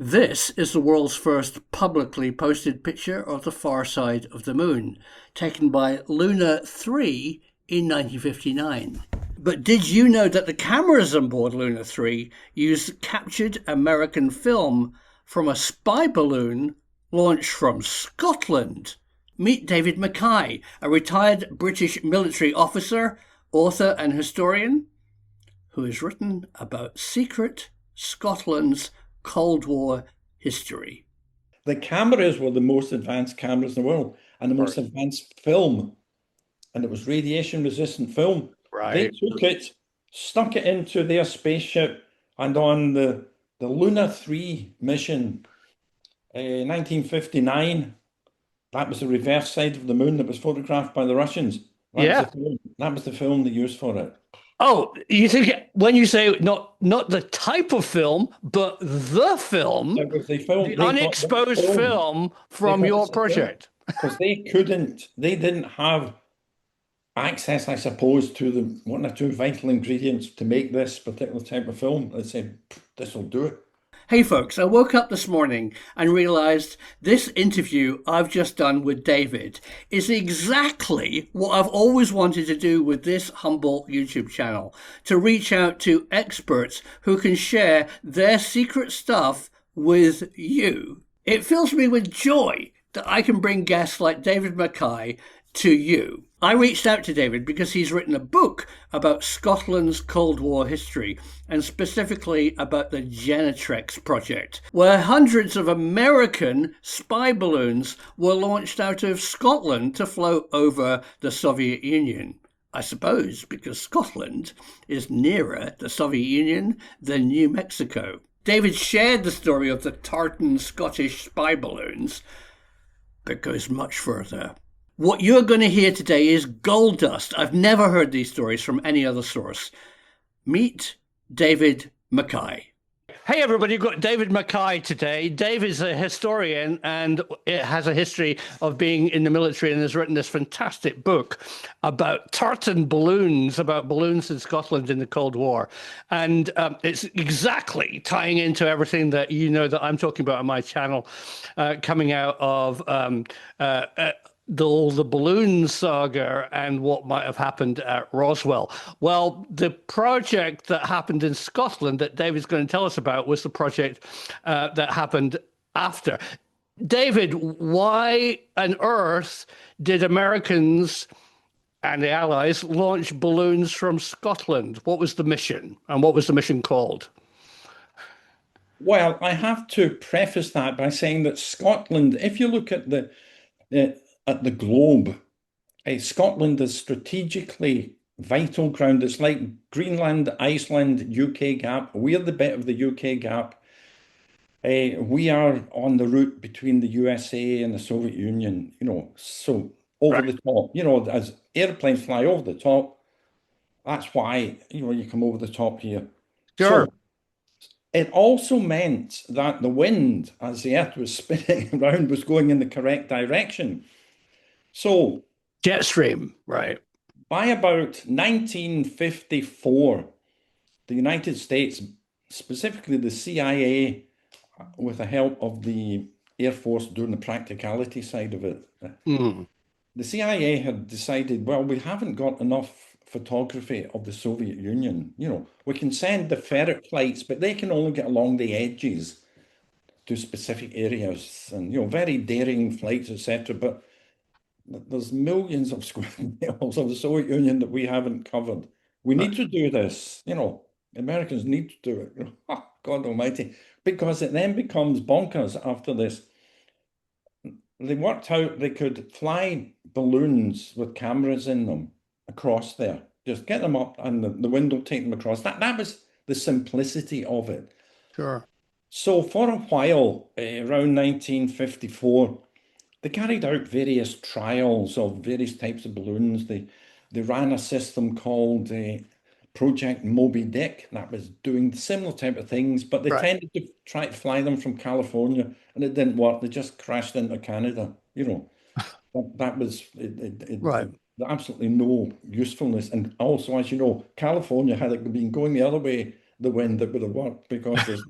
This is the world's first publicly posted picture of the far side of the moon, taken by Luna 3 in 1959. But did you know that the cameras on board Luna 3 used captured American film from a spy balloon launched from Scotland? Meet David Mackay, a retired British military officer, author and historian, who has written about secret Scotland's Cold War history. The cameras were the most advanced cameras in the world and the most advanced film, and it was radiation resistant film. They took it, stuck it into their spaceship, and on the Luna 3 mission, 1959, that was the reverse side of the moon that was photographed by the Russians. That was the film they used for it. Oh, you think when you say not the type of film, but the film, the unexposed film from your project. Because they didn't have access, I suppose, to the one or two vital ingredients to make this particular type of film. They said, this will do it. Hey folks, I woke up this morning and realized this interview I've just done with David is exactly what I've always wanted to do with this humble YouTube channel, to reach out to experts who can share their secret stuff with you. It fills me with joy that I can bring guests like David Mackay to you. I reached out to David because he's written a book about Scotland's Cold War history, and specifically about the Genitrix project, where hundreds of American spy balloons were launched out of Scotland to float over the Soviet Union. I suppose because Scotland is nearer the Soviet Union than New Mexico. David shared the story of the tartan Scottish spy balloons, but goes much further. What you're going to hear today is gold dust. I've never heard these stories from any other source. Meet David Mackay. Hey everybody, you've got David Mackay today. Dave is a historian and it has a history of being in the military and has written this fantastic book about tartan balloons, about balloons in Scotland in the Cold War. And it's exactly tying into everything that you know that I'm talking about on my channel, coming out of the balloon saga and what might have happened at Roswell. Well, the project that happened in Scotland that David's going to tell us about was the project that happened after. David, why on earth did Americans and the Allies launch balloons from Scotland? What was the mission, and what was the mission called? Well, I have to preface that by saying that Scotland, if you look at the globe, Scotland is strategically vital ground. It's like Greenland, Iceland, UK gap. We're the bit of the UK gap. We are on the route between the USA and the Soviet Union, so over the top, as airplanes fly over the top. That's why, you come over the top here. Sure. So it also meant that the wind, as the Earth was spinning around, was going in the correct direction. So jet stream, right. By about 1954, the United States, specifically the CIA, with the help of the Air Force doing the practicality side of it, the CIA had decided, well, we haven't got enough photography of the Soviet Union. We can send the ferret flights, but they can only get along the edges to specific areas and, very daring flights, etc. But there's millions of square miles of the Soviet Union that we haven't covered. We need to do this. Americans need to do it. God almighty. Because it then becomes bonkers after this. They worked out they could fly balloons with cameras in them across there. Just get them up and the wind will take them across. That was the simplicity of it. Sure. So for a while, around 1954, they carried out various trials of various types of balloons. They ran a system called Project Moby Dick that was doing similar type of things, but they tended to try to fly them from California, and it didn't work. They just crashed into Canada. That was absolutely no usefulness. And also, as you know, California, had it been going the other way, the wind, that would have worked, because there's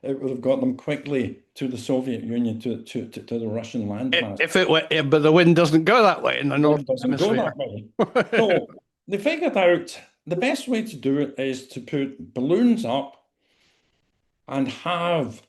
it would have got them quickly to the Soviet Union, to the Russian landmass. If it were, but the wind doesn't go that way in the Northern It doesn't go Hemisphere. that way. So they figured out the best way to do it is to put balloons up and have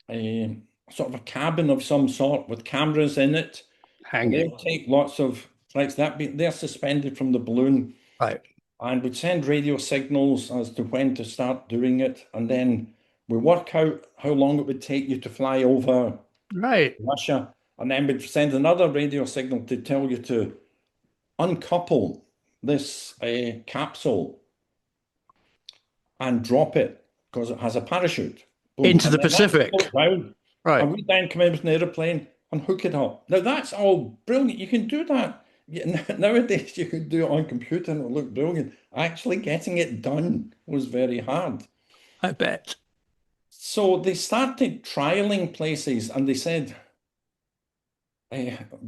a sort of a cabin of some sort with cameras in it. And Hanging. they'll take lots of, like that, they're suspended from the balloon Right. and would send radio signals as to when to start doing it. And then we work out how long it would take you to fly over Right. Russia. And then we'd send another radio signal to tell you to uncouple this capsule and drop it because it has a parachute. Boom. Into And the then that Pacific. float down, Right. and we then come in with an aeroplane and hook it up. Now that's all brilliant. You can do that. Nowadays you could do it on computer and it'll look brilliant. Actually getting it done was very hard. I bet. So they started trialing places and they said,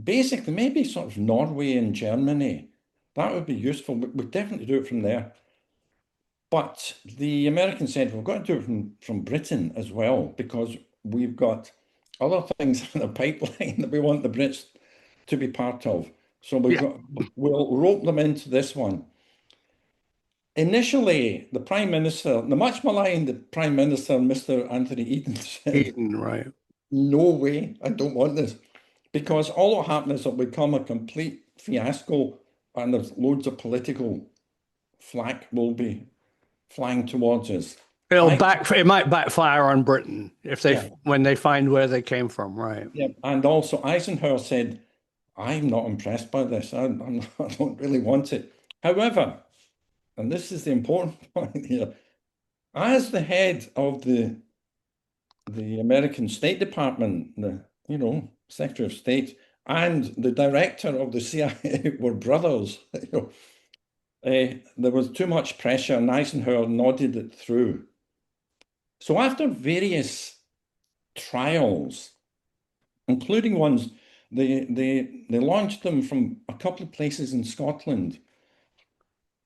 basically, maybe sort of Norway and Germany. That would be useful. We'd definitely do it from there. But the Americans said, we've got to do it from Britain as well, because we've got other things in the pipeline that we want the Brits to be part of. So we'll rope them into this one. Initially, the Prime Minister, the much maligned Prime Minister, Mr. Anthony Eden, said, Eden, right. no way, I don't want this. Because all that happened is it'll become a complete fiasco and there's loads of political flack will be flying towards us. It might backfire on Britain if when they find where they came from, right? Yeah, and also Eisenhower said, I'm not impressed by this. I don't really want it. However, and this is the important point here, as the head of the American State Department, the Secretary of State, and the director of the CIA were brothers. There was too much pressure, and Eisenhower nodded it through. So after various trials, including ones, they launched them from a couple of places in Scotland,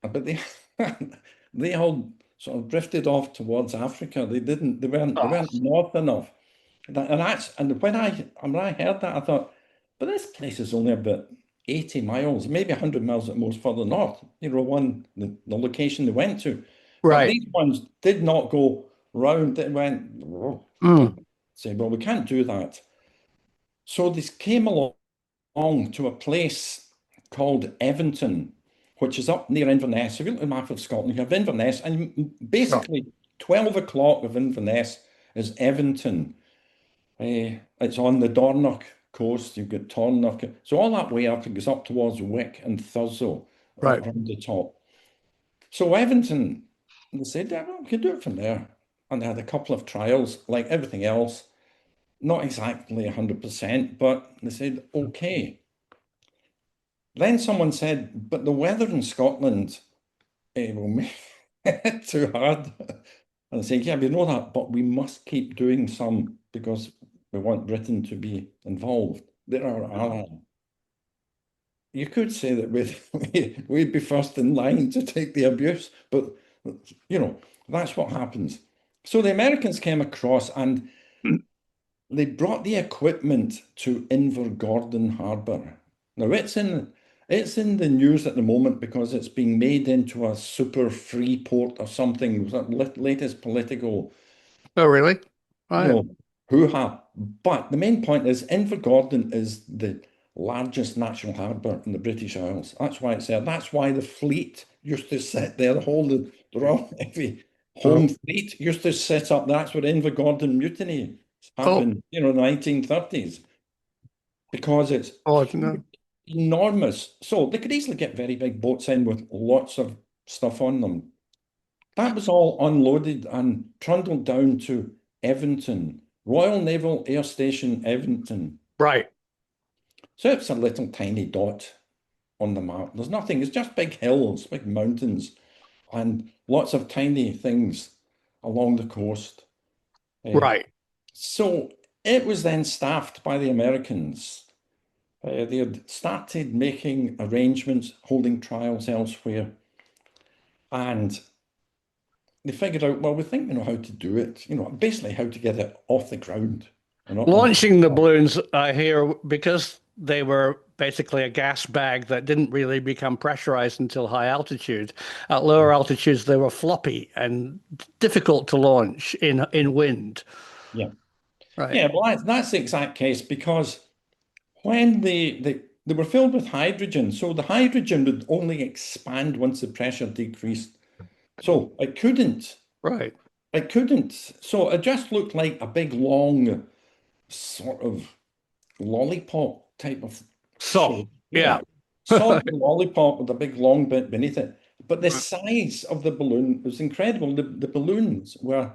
but they all sort of drifted off towards Africa. They weren't north enough. And when I heard that, I thought, but this place is only about 80 miles, maybe 100 miles at most further north, the location they went to. But Right. these ones did not go round. They went, say, well, we can't do that. So this came along to a place called Eventon, which is up near Inverness. If you look at the map of Scotland, you have Inverness, and basically 12 o'clock of Inverness is Eventon. It's on the Dornoch coast. You've got Tornoch. So all that way up, it goes up towards Wick and Thurso, Right. around the top. So Eventon, they said, yeah, well, we can do it from there. And they had a couple of trials, like everything else, not exactly 100%, but they said, okay. Then someone said, but the weather in Scotland will make it too hard. And I say, yeah, we know that, but we must keep doing some because we want Britain to be involved. They're our ally. You could say that we'd be first in line to take the abuse, but that's what happens. So the Americans came across and they brought the equipment to Invergordon Harbour. Now it's in the news at the moment because it's being made into a super free port or something. It was the latest political Oh, really? Right. hoo-ha. But the main point is Invergordon is the largest natural harbour in the British Isles. That's why it's there. That's why the fleet used to sit there. The Royal Navy home fleet used to sit up. That's where Invergordon mutiny happened, in the 1930s. Because it's enormous. So they could easily get very big boats in with lots of stuff on them. That was all unloaded and trundled down to Eventon, Royal Naval Air Station, Eventon. Right. So it's a little tiny dot on the map. There's nothing, it's just big hills, big mountains, and lots of tiny things along the coast. Right. So it was then staffed by the Americans. They had started making arrangements, holding trials elsewhere. And they figured out, well, we think we know how to do it, basically how to get it off the ground and up into Launching the the balloons, I hear, because they were basically a gas bag that didn't really become pressurized until high altitude. At lower altitudes, they were floppy and difficult to launch in wind. yeah. Right. Yeah, well, that's the exact case because when they were filled with hydrogen, so the hydrogen would only expand once the pressure decreased. So Right. it couldn't. So it just looked like a big long sort of lollipop type of So, shape. yeah. Yeah, solid lollipop with a big long bit beneath it. But the size of the balloon was incredible. The balloons were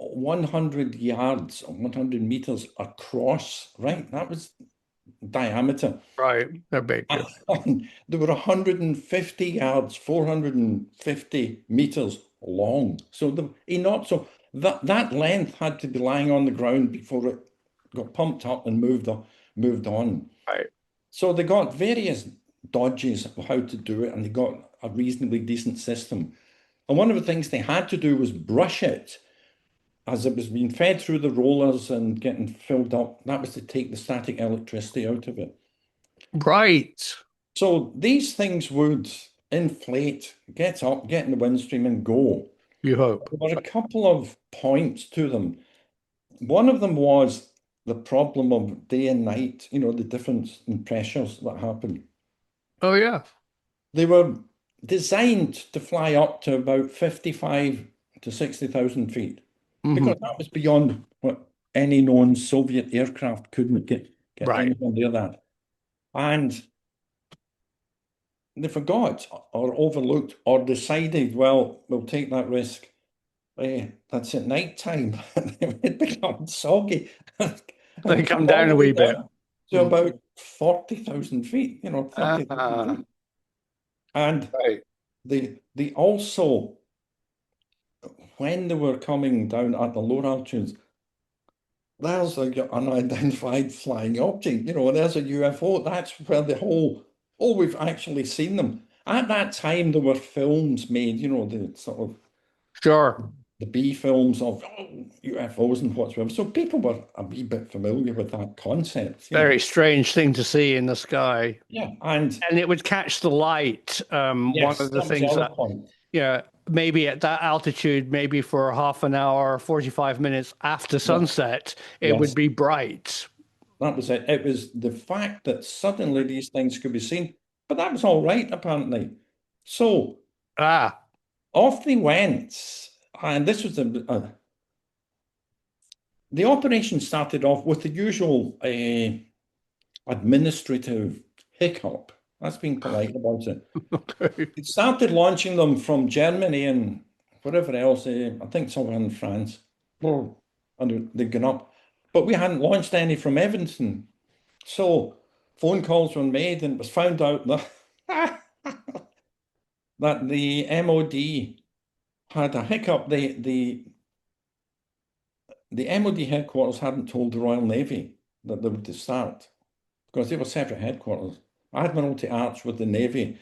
100 yards or 100 meters across, right? That was diameter. Right. They're big. Yeah. And they were 150 yards, 450 meters long. So that length had to be lying on the ground before it got pumped up and moved on. Right. So they got various dodges of how to do it, and they got a reasonably decent system. And one of the things they had to do was brush it as it was being fed through the rollers and getting filled up. That was to take the static electricity out of it. Right. So these things would inflate, get up, get in the windstream and go. You hope. There were a couple of points to them. One of them was the problem of day and night, the difference in pressures that happen. Oh, yeah. They were designed to fly up to about 55 to 60,000 feet Hmm. because that was beyond what any known Soviet aircraft couldn't get Right. anywhere near that. And they forgot or overlooked or decided, well, we'll take that risk. That's at night time. It becomes soggy They and come come all down the a way wee bit. down to Mm. about 40,000 feet, 30,000 Ah, feet. And right. they also, when they were coming down at the lower altitudes, there's an unidentified flying object, there's a UFO. That's where oh, we've actually seen them. At that time, there were films made, the sort of Sure. the B films of UFOs and whatsoever. So people were a wee bit familiar with that concept. Very strange thing to see in the sky. Yeah, and And it would catch the light. One yes, of the that was the things other that, point. yeah, maybe at that altitude, maybe for half an hour, 45 minutes after Yeah, sunset, it would yes, be bright. that was it. It was the fact that suddenly these things could be seen, but that was all right, apparently. So Ah, off they went, and this was the operation started off with the usual administrative hiccup. That's being polite about it. okay. It started launching them from Germany and wherever else, I think somewhere in France. Oh, and they'd gone up. But we hadn't launched any from Evanston. So phone calls were made and it was found out that, that the MOD had a hiccup. The MOD headquarters hadn't told the Royal Navy that they were to start because they were separate headquarters. Admiralty Arch with the Navy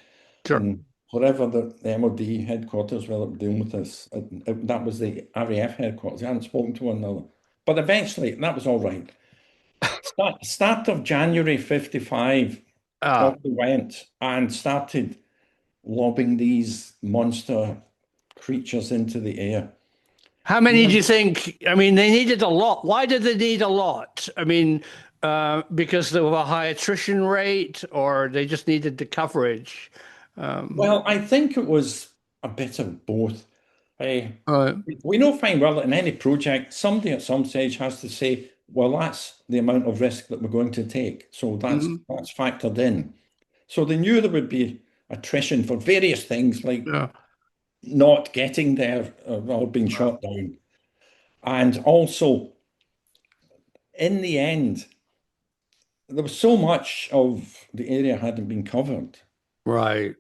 Sure. and whatever the MOD headquarters were dealing with this, that was the RAF headquarters. They hadn't spoken to one another. But eventually, that was all right. Start of January 55, off Ah, we went and started lobbing these monster creatures into the air. how many do you think? I mean, they needed a lot. Why did they need a lot? I mean, because there was a high attrition rate, or they just needed the coverage. Well, I think it was a bit of both. Uh, Uh, we know fine well that in any project, somebody at some stage has to say, well, that's the amount of risk that we're going to take. So mhm. that's factored in. So they knew there would be attrition for various things like Yeah. not getting there or being shot down. And also, in the end, there was so much of the area hadn't been covered. Right.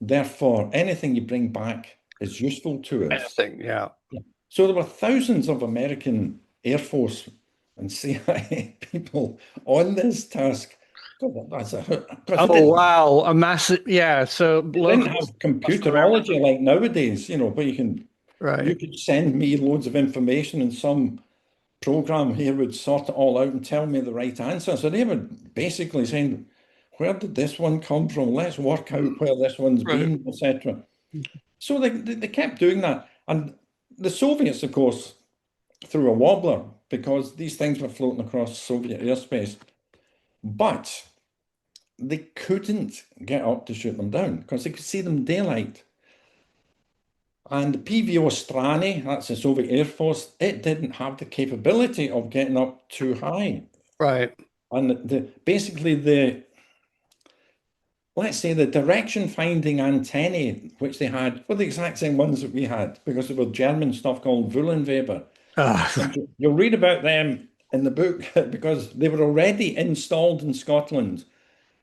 Therefore, anything you bring back is useful to us. Anything. Yeah. Yeah. So there were thousands of American Air Force and CIA people on this task. God, because Oh, wow. A massive. Yeah. So they didn't local have must remember. computerology like nowadays, where you can You Right. could send me loads of information and some program here would sort it all out and tell me the right answer. So they were basically saying, where did this one come from? Let's work out where this one's Right. been, etc. So they kept doing that. And the Soviets, of course, threw a wobbler because these things were floating across Soviet airspace. But they couldn't get up to shoot them down because they could see them daylight. And PVO Strani, that's the Soviet Air Force, it didn't have the capability of getting up too high. Right. And basically let's say the direction finding antennae, which they had, were the exact same ones that we had, because they were German stuff called Wullenweber. Ah, And you'll read about them in the book because they were already installed in Scotland,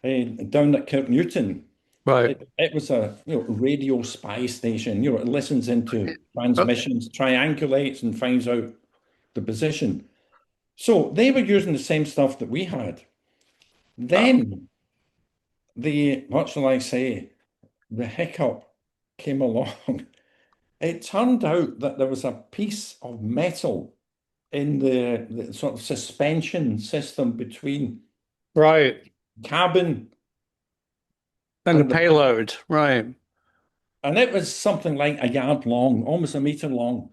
down at Kirk Newton. right. It was a radio spy station. It listens into Okay. transmissions, triangulates, and finds out the position. So they were using the same stuff that we had. Oh, Then what shall I say, the hiccup came along. It turned out that there was a piece of metal in the sort of suspension system between right. cabin And the and payload. Right. and it was something like a yard long, almost a meter long.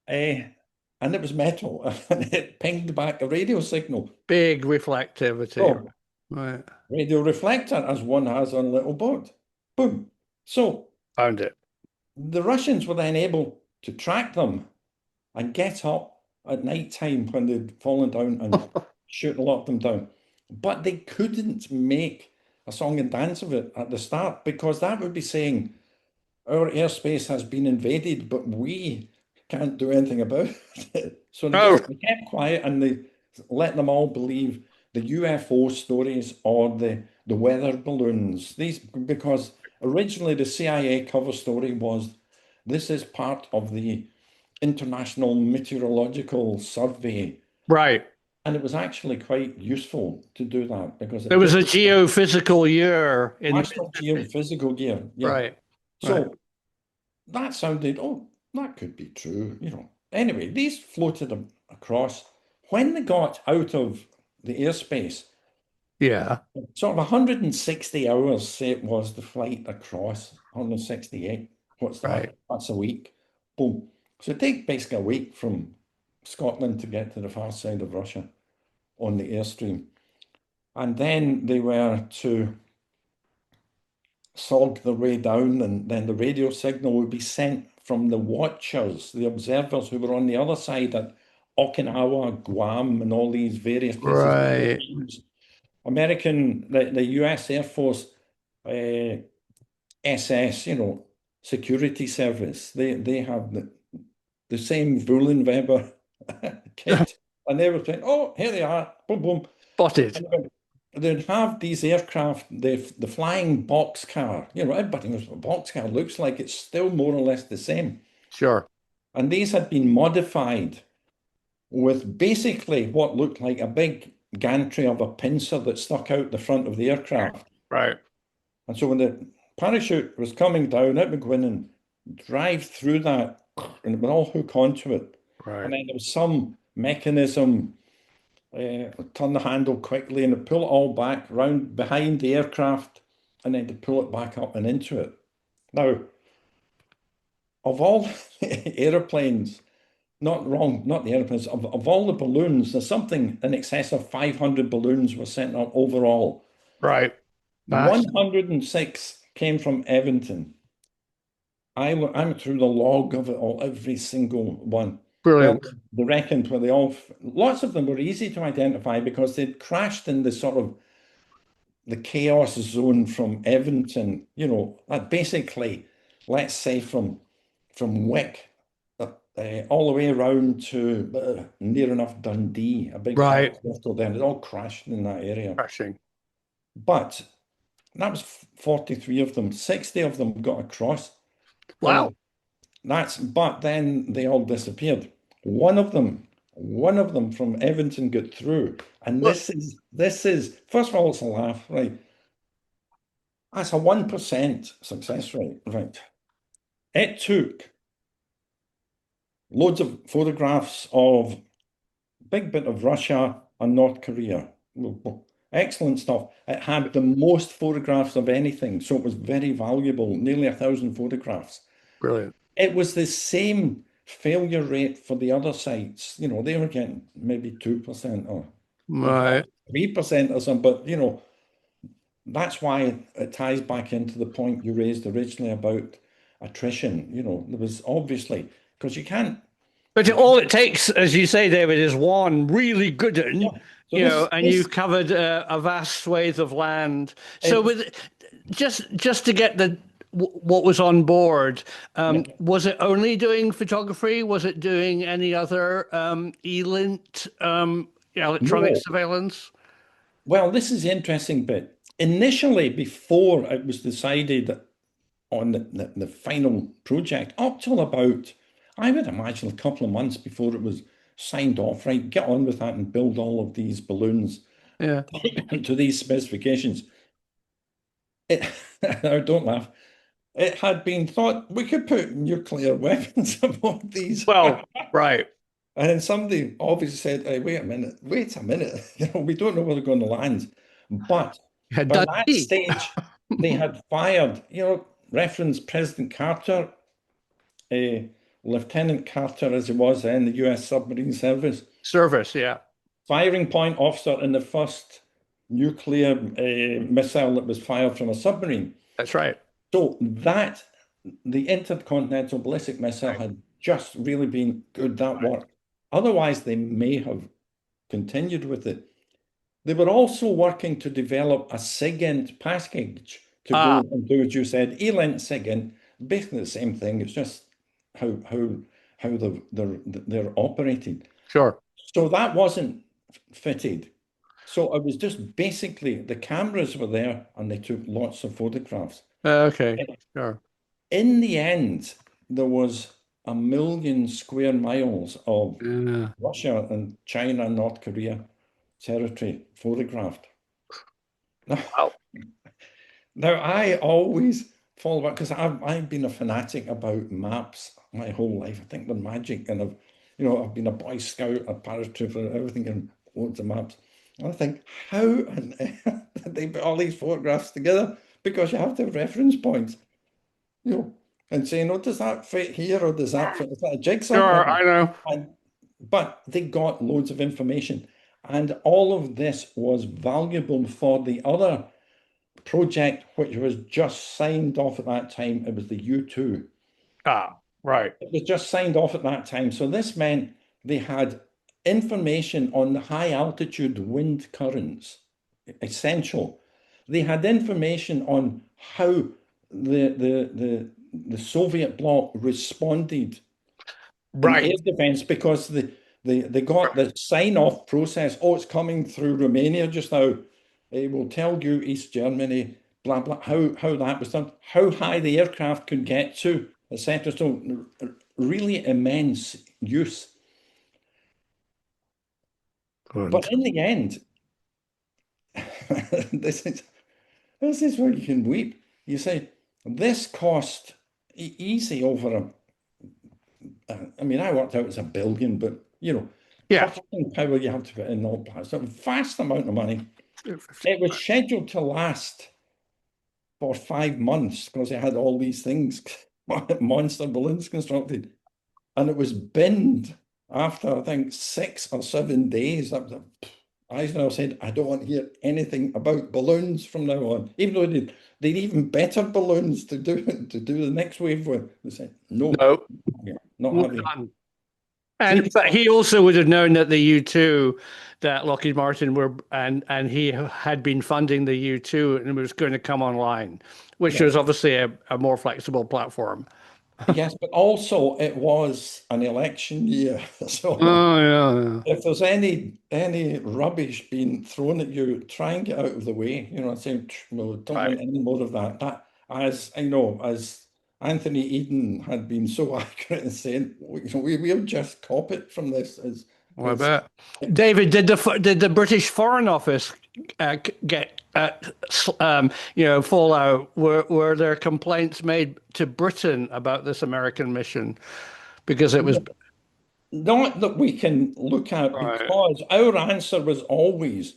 And it was metal, and it pinged back a radio signal. Big reflectivity. Oh, Right. radio reflector, as one has on a little boat. Boom. So Found it. the Russians were then able to track them and get up at night time when they'd fallen down and shoot a lot of them down. But they couldn't make a song and dance of it at the start because that would be saying our airspace has been invaded, but we can't do anything about it. So Oh, they kept quiet and they let them all believe the UFO stories or the weather balloons. These because originally the CIA cover story was this is part of the International Meteorological Survey. right. And it was actually quite useful to do that because There it was did a geophysical year in the national Mississippi. geophysical gear. Yeah. Right. Right. So that sounded, oh, that could be true. Anyway, these floated across. When they got out of the airspace, Yeah. sort of 160 hours, say it was the flight across, 168. What's Right. that? That's a week. Boom. So it takes basically a week from Scotland to get to the far side of Russia on the airstream. And then they were to slog their way down, and then the radio signal would be sent from the watchers, the observers who were on the other side at Okinawa, Guam, and all these various places. Right. The US Air Force SS, security service, they have the same Wullenweber kit. And they were saying, oh, here they are, boom, boom. Spotted. And they'd have these aircraft, the flying boxcar, everybody knows what a boxcar looks like. It's still more or less the same. Sure. And these had been modified with basically what looked like a big gantry of a pincer that stuck out the front of the aircraft. Right. And so when the parachute was coming down, it would go in and drive through that, and it would all hook onto it. And Right. then there was some mechanism, turn the handle quickly and pull it all back round behind the aircraft, and then to pull it back up and into it. Now, of all airplanes, not the airplanes, of all the balloons, there's something in excess of 500 balloons were sent up overall. Right. That's 106 came from Eventon. I went through the log of it all, every single one. Well, brilliant. they reckoned where lots of them were easy to identify because they'd crashed in the sort of the chaos zone from Eventon, that basically, let's say from Wick all the way around to near enough Dundee, a big part Right. of Bristol. Then it all crashed in that area. Crashing. But that was 43 of them. 60 of them got across. Wow. Well, but then they all disappeared. One of them from Eventon got through. And Look. this is first of all, it's a laugh, right? That's a 1% success rate, right? It took loads of photographs of big bit of Russia and North Korea. Excellent stuff. It had the most photographs of anything, so it was very valuable, nearly 1,000 photographs. Brilliant. It was the same failure rate for the other sites. You know, they were getting maybe 2% or Right. 3% or something, but you know, that's why it ties back into the point you raised originally about attrition. You know, there was obviously, because But you all can't, it takes, as you say, David, is one really good yeah. one, So this, and this, you've covered a vast swathe of land. So it, with just to get what was on board, yeah, was it only doing photography? Was it doing any other ELINT, electronic no. surveillance? Well, this is the interesting bit. Initially, before it was decided on the final project, up till about, I would imagine, a couple of months before it was signed off, right, get on with that and build all of these balloons Yeah. to these specifications. It, now, don't laugh. It had been thought we could put nuclear weapons above these. Well, right. And then somebody obviously said, hey, wait a minute. You know, we don't know where they're going to land. But by that Dundee. stage, they had fired, you know, reference President Carter, uh, Lieutenant Carter, as he was then, the US Submarine Service, Service, yeah. firing point officer in the first nuclear missile that was fired from a submarine. That's right. So that, the intercontinental ballistic missile Right. had just really been good, that Right. work. Otherwise, they may have continued with it. They were also working to develop a SIGINT package to go Ah, and do, as you said, ELINT SIGINT, basically the same thing. It's just how they're operating. sure. So that wasn't fitted. So it was just basically the cameras were there and they took lots of photographs. Okay. Sure. In the end, there was 1 million square miles of Yeah. Russia and China and North Korea territory photographed. Now, Wow. now I always follow back because I've been a fanatic about maps my whole life. I think they're magic, and I've been a Boy Scout, a paratrooper, everything, and loads of maps. And I think, how on earth did they put all these photographs together? Because you have to have reference points, you know, and saying, oh, does that fit here or does that fit? Is that a jigsaw Sure, puzzle? I know. And but they got loads of information. And all of this was valuable for the other project, which was just signed off at that time. It was the U2. Ah, right. It was just signed off at that time. So this meant they had information on the high altitude wind currents, essential. They had information on how the Soviet bloc responded in Right. air defense because they got the sign-off process. Oh, it's coming through Romania just now. It will tell you East Germany, blah blah, how that was done, how high the aircraft could get to, etc. So really immense use. But Good. in the end, this is this is where you can weep. You say this cost easy over a I mean, I worked out it's 1 billion, but you know, Yeah. purchasing power you have to put in all parts. It's a vast amount of money. It was scheduled to last for 5 months because it had all these things, monster balloons constructed, and it was binned after I think 6 or 7 days. That was Eisenhower said, "I don't want to hear anything about balloons from now on." Even though they'd even better balloons to do the next wave with. They said, "No, No, not well having." done. See, And but he also would have known that the U2, that Lockheed Martin were, and he had been funding the U2 and it was going to come online, which yeah. was obviously a more flexible platform. Yes, but also it was an election year. So Oh yeah, if there's any rubbish being thrown at you, try and get out of the way. You know, saying, no, don't right. want any more of that. That, as I know, as Anthony Eden had been so accurate in saying, we'll just cop it from this. Well, I It's bet. David, did the British Foreign Office get fallout? Were there complaints made to Britain about this American mission because it was? not that we can look at, Right. because our answer was always,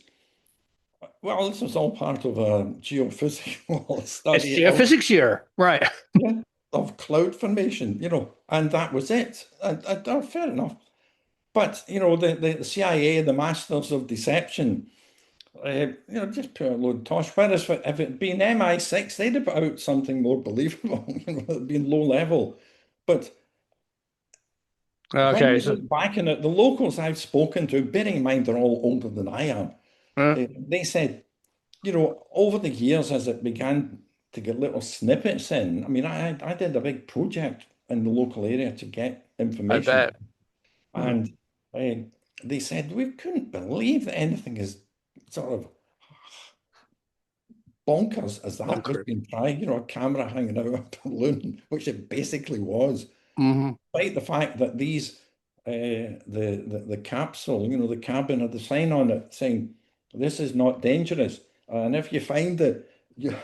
well, this was all part of a geophysical It's study of, geophysics year. Right. yeah, of cloud formation, and that was it. Fair enough. But, the CIA, the masters of deception, just put a load of tosh. Whereas if it had been MI6, they'd have put out something more believable, it'd been low level. But when Okay. you So, look back in it, the locals I've spoken to, bearing in mind they're all older than I am, they said, over the years as it began to get little snippets in, I mean, I did a big project in the local area to get I information, bet. Hmm. and they said we couldn't believe that anything as sort of bonkers as that was Bunker. being tried, a camera hanging out of a balloon, which it basically was, Hmm. despite the fact that these the capsule, the cabin had the sign on it saying this is not dangerous. And if you find it, you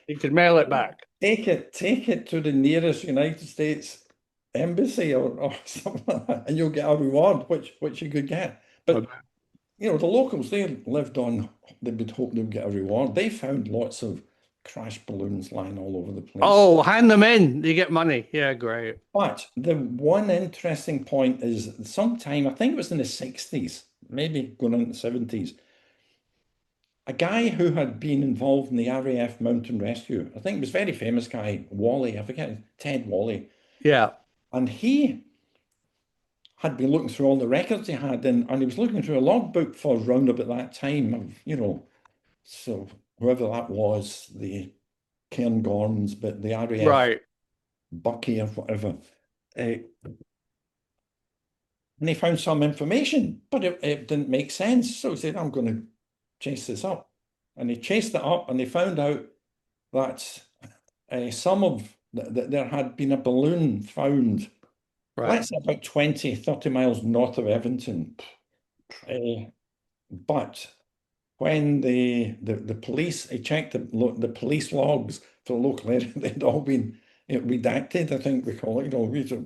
You could mail it back. take it to the nearest United States embassy or something like that, and you'll get a reward, which you could get. But the locals, they would hope they would get a reward. They found lots of crash balloons lying all over the place. Oh, hand them in. You get money. Yeah, great. But the one interesting point is sometime, I think it was in the 60s, maybe going into the 70s, a guy who had been involved in the RAF mountain rescue, I think it was a very famous guy, Wally, I forget, Ted Wally, Yeah. and he had been looking through all the records he had, and he was looking through a logbook for round about that time of, so whoever that was, the Cairngorms, but the RAF Right. Bucky or whatever. Uh, and he found some information, but it didn't make sense. So he said, I'm going to chase this up. And he chased it up and they found out that there had been a balloon found, Right. let's say about 20, 30 miles north of Edmonton. But when the police, he checked the police logs for the local area, they'd all been redacted, I think we call it, we just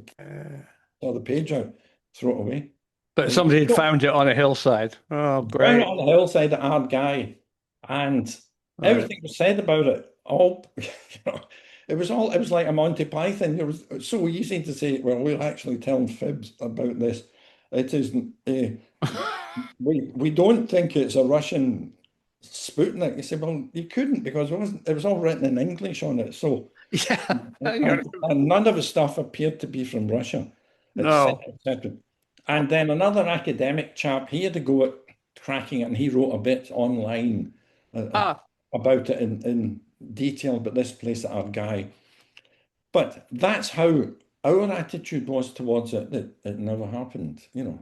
saw the page out, throw it away. But And somebody had found it on a hillside. Oh, found it great. on the hillside at Ard and Right. everything was said about it. All, it was like a Monty Python. It was so easy to say, well, we're actually telling fibs about this. It isn't. We don't think it's a Russian Sputnik. You say, well, you couldn't because it was all written in English on it. So, Yeah. and none of the stuff appeared to be from Russia, etc., No. etc. And then another academic chap, he had to go at cracking it, and he wrote a bit online Ah, about it in detail about this place at Argyll. But that's how our attitude was towards it, that it never happened, no.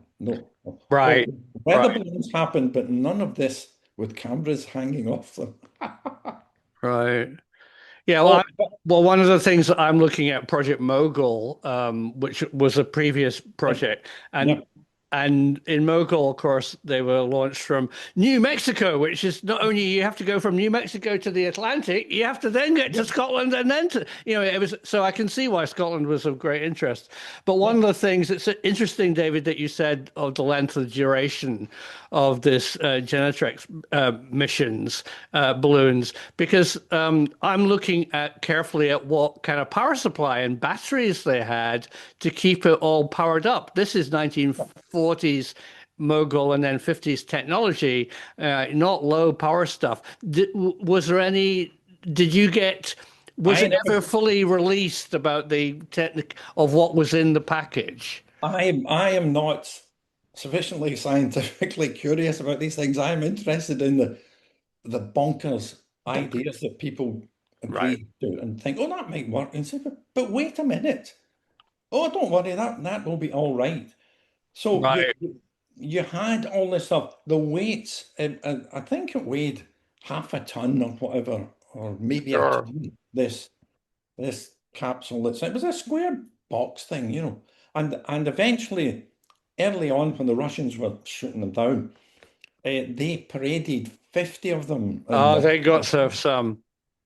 Oh, right. weather Right. balloons happened, but none of this with cameras hanging off them. Right. Yeah, well, Oh, but, one of the things that I'm looking at Project Mogul, which was a previous project, yeah, and in Mogul, of course, they were launched from New Mexico, which is not only you have to go from New Mexico to the Atlantic, you have to then get yeah, to Scotland and then to, it was, so I can see why Scotland was of great interest. But yeah. one of the things that's interesting, David, that you said of the length of duration of this Genitrix missions, balloons, because I'm looking at carefully at what kind of power supply and batteries they had to keep it all powered up. This is 1940s Mogul and then 50s technology, not low power stuff. Was there any, did you get, was I it never ever fully released about the technique of what was in the package? I am not sufficiently scientifically curious about these things. I'm interested in the bonkers Bunker. ideas that people Right, agree to and think, oh, that might work. And say, but wait a minute. Oh, don't worry, that will be all right. So right. you had all this stuff. The weights, I think it weighed half a ton or whatever, or maybe a Sure. ton. This capsule that's it was a square box thing, and eventually, early on when the Russians were shooting them down, they paraded 50 of them in Oh, the. they got some.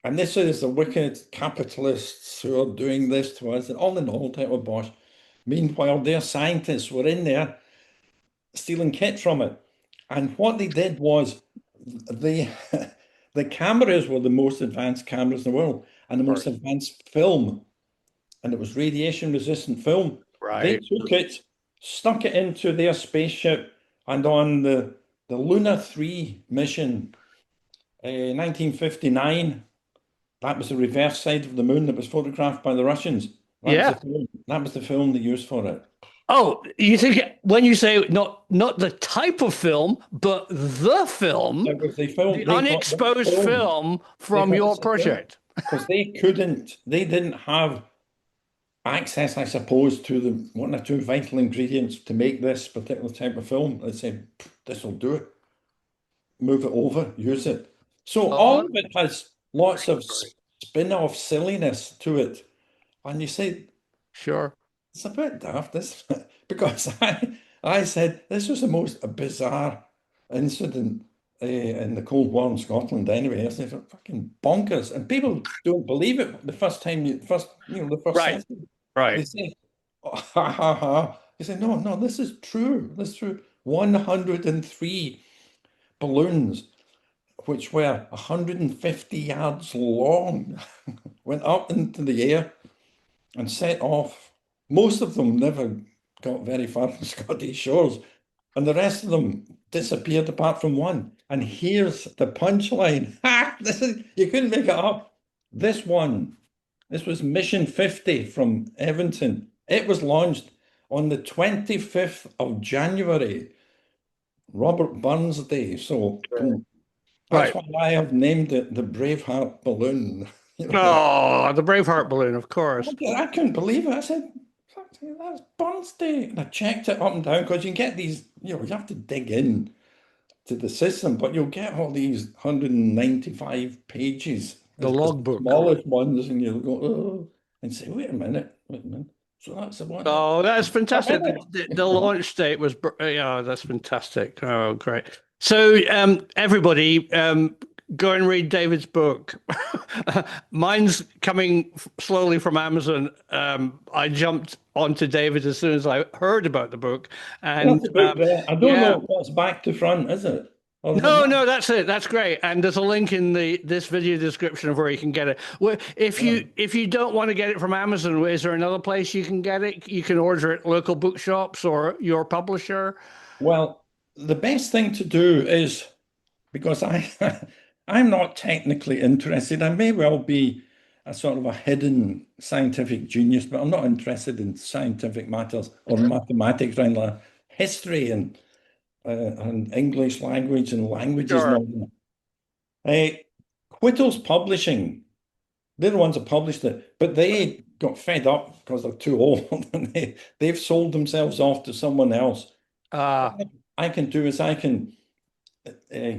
And this is the wicked capitalists who are doing this to us, and all in all, type of bosh. Meanwhile, their scientists were in there stealing kit from it. And what they did was they the cameras were the most advanced cameras in the world and the most Right. advanced film, and it was radiation resistant film. They Right. took it, stuck it into their spaceship, and on the Luna 3 mission, 1959, that was the reverse side of the moon that was photographed by the Russians. That was the Yeah. film. That was the film they used for it. Oh, you think when you say not the type of film, but the film, It was the film. the They thought this unexposed film. film They from thought your this is film project? because they didn't have access, I suppose, to the one or two vital ingredients to make this particular type of film. They said, this will do it. Move it over, use it. So all Oh, of it has lots of spin-off silliness to it. And you say, sure. it's a bit daft, this, because I said this was the most bizarre incident in the Cold War in Scotland anyway. I said, fucking bonkers. And people don't believe it the first time the first Right. session. They Right. say, oh, ha ha ha. They say, no, no, this is true. This is true. 103 balloons, which were 150 yards long, went up into the air and set off. Most of them never got very far from Scottish shores, and the rest of them disappeared apart from one. And here's the punchline. Ha! You couldn't make it up. This one, this was Mission 50 from Edmonton. It was launched on the 25th of January, Robert Burns Day. So that's Right. why I have named it the Braveheart balloon. You know, Oh, the Braveheart balloon, of course. I couldn't believe it. I said, "Fuck, that's Burns Day." And I checked it up and down because you get these, you have to dig in to the system, but you'll get all these 195 pages The as the logbook. smallest ones, and you'll go, oh, and say, wait a minute, wait a minute. So that's the one. Oh, that's fantastic. I'm The, in the launch date was, yeah, that's fantastic. Oh, great. So, everybody, go and read David's book. Mine's coming slowly from Amazon. I jumped onto David as soon as I heard about the book, and That's a book there. I don't yeah. know if that's back to front, is it? Or is it No, not? no, that's it. That's great. And there's a link in this video description of where you can get it. Well, if you don't want to get it from Amazon, is there another place you can get it? You can order it local bookshops or your publisher. Well, the best thing to do is because I'm not technically interested. I may well be a sort of a hidden scientific genius, but I'm not interested in scientific matters or mathematics or anything like that. History and English language and languages and Sure. all that. Quittle's Publishing, they're the ones that published it, but they got fed up because they're too old and they've sold themselves off to someone else. Uh, What I can do is I can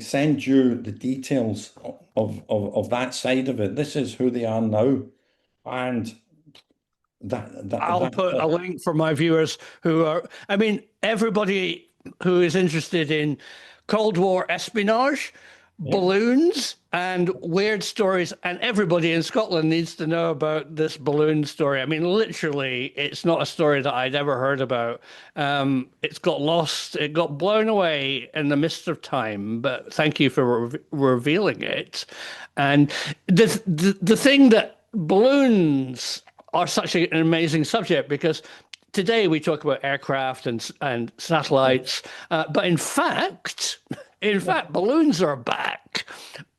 send you the details of that side of it. This is who they are now, and I'll put a link for my viewers who are, I mean, everybody who is interested in Cold War espionage, yeah. balloons, and weird stories, and everybody in Scotland needs to know about this balloon story. I mean, literally, it's not a story that I'd ever heard about. It's got lost, it got blown away in the mist of time, but thank you for revealing it. And the thing that balloons are such an amazing subject because today we talk about aircraft and satellites, but in fact, balloons are back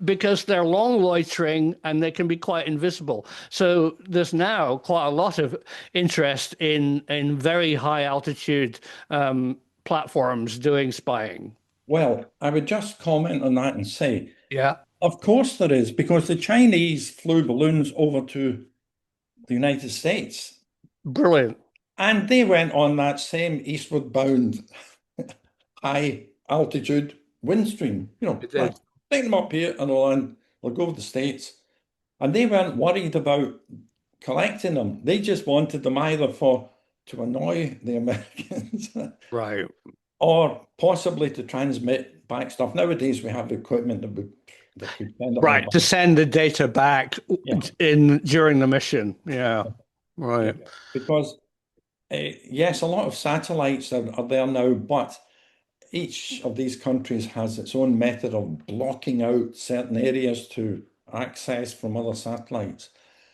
because they're long loitering and they can be quite invisible. So there's now quite a lot of interest in very high altitude platforms doing spying. Well, I would just comment on that and say, Yeah, of course there is, because the Chinese flew balloons over to the United States, brilliant. and they went on that same eastward bound high altitude wind stream. It Right, did. take them up here and they'll go to the States. And they weren't worried about collecting them. They just wanted them either to annoy the Americans Right. or possibly to transmit back stuff. Nowadays we have equipment that could send it all Right, to back. send the data back Yeah, in during the mission. Yeah, yeah. right. Because Yes, a lot of satellites are there now, but each of these countries has its own method of blocking out certain areas to access from other satellites.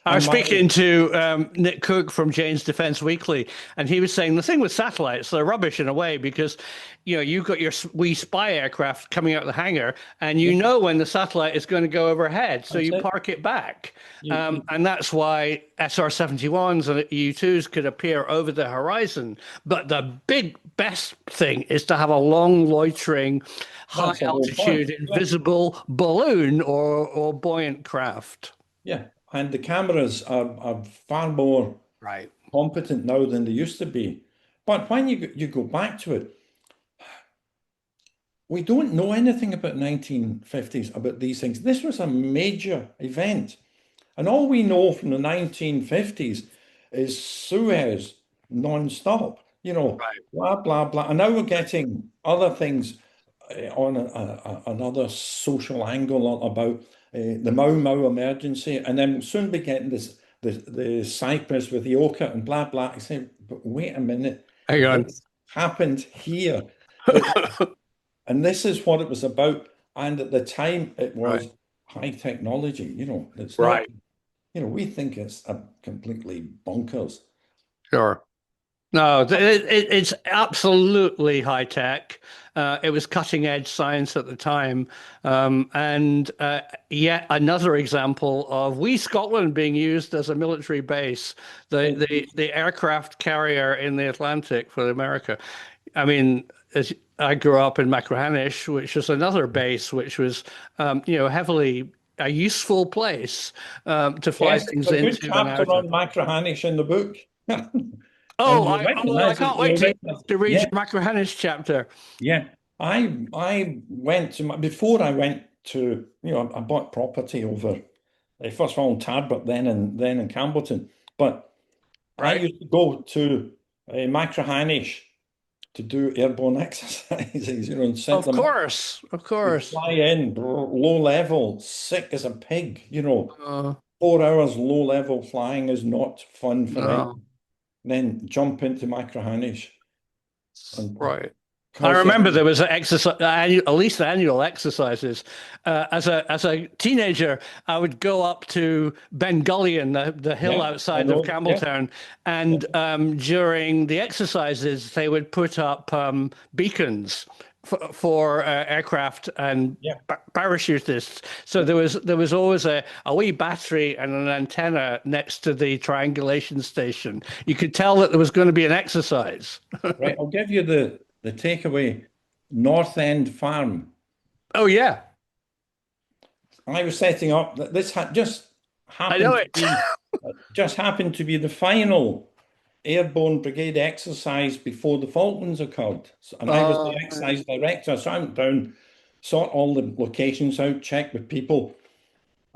I was And my speaking to Nick Cook from Jane's Defense Weekly, and he was saying the thing with satellites, they're rubbish in a way because, you've got your wee spy aircraft coming out of the hangar, and you yeah, know when the satellite is going to go overhead, so that's you it. park it back. You, And that's why SR-71s and U-2s could appear over the horizon. But the best thing is to have a long loitering, high that's the whole point. altitude, Yeah, invisible balloon or buoyant craft. yeah. And the cameras are far more Right. competent now than they used to be. But when you go back to it, we don't know anything about 1950s, about these things. This was a major event. And all we know from the 1950s is Suez non-stop, Right. blah, blah, blah. And now we're getting other things on another social angle about the Mau Mau emergency. And then we'll soon be getting the Cyprus with Ioka and blah, blah. I say, but wait a minute, Hang on. this happened here. And this is what it was about. And at the time, it Right. was high technology. It's not, Right. we think it's a completely bonkers. Sure. No, it's absolutely high tech. It was cutting edge science at the time. And yet another example of we Scotland being used as a military base, the aircraft carrier in the Atlantic for America. I mean, as I grew up in Machrihanish, which was another base, which was, heavily a useful place to fly Yes, there's things a good into and chapter out of. on Machrihanish in the book. Oh, And you I recognize it. can't wait to read Yeah, your Machrihanish chapter. yeah. I went to before I went to, I bought property over first of all in Tarbert, then in Campbellton. But I Right. used to go to Machrihanish to do airborne exercises, and set Of them up. course, of You'd course. fly in, low level, sick as a pig, 4 hours low level flying is not fun for any. No, Then jump into Machrihanish and right. I cause remember them. there was an exercise, at least annual exercises. As a teenager, I would go up to Ben Gullion, the hill Yeah, I outside of know. Yeah, Campbelltown, yeah, and during the exercises, they would put up beacons for aircraft and yeah. parachutists. So there was always a wee battery and an antenna next to the triangulation station. You could tell that there was going to be an exercise. Right. I'll give you the takeaway. North End Farm. Oh yeah, I was setting up that this just I know happened to it. be the final airborne brigade exercise before the Falklands occurred. And I was the Uh, exercise director. So I went down, sort all the locations out, checked with people.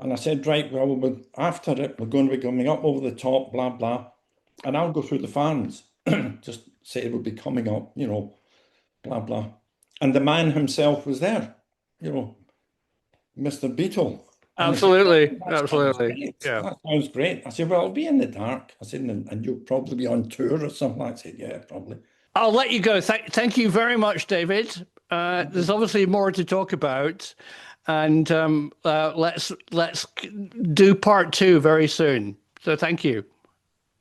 And I said, right, well, after it, we're going to be coming up over the top, blah, blah. And I'll go through the farms, just say it would be coming up, blah, blah. And the man himself was there, Mr. Beetle. And he said, absolutely, "Oh, that sounds absolutely. great. Yeah. That sounds great." I said, "Well, it'll be in the dark." I said, and you'll probably be on tour or something. I said, "Yeah, probably." I'll let you go. Thank you very much, David. There's obviously more to talk about, and let's do part two very soon. So thank you.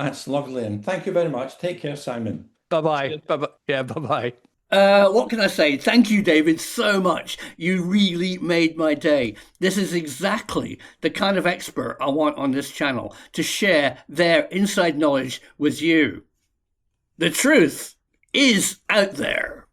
That's lovely. And thank you very much. Take care, Simon. Bye bye. Bye bye. Yeah. Bye bye. What can I say? Thank you, David, so much. You really made my day. This is exactly the kind of expert I want on this channel to share their inside knowledge with you. The truth is out there.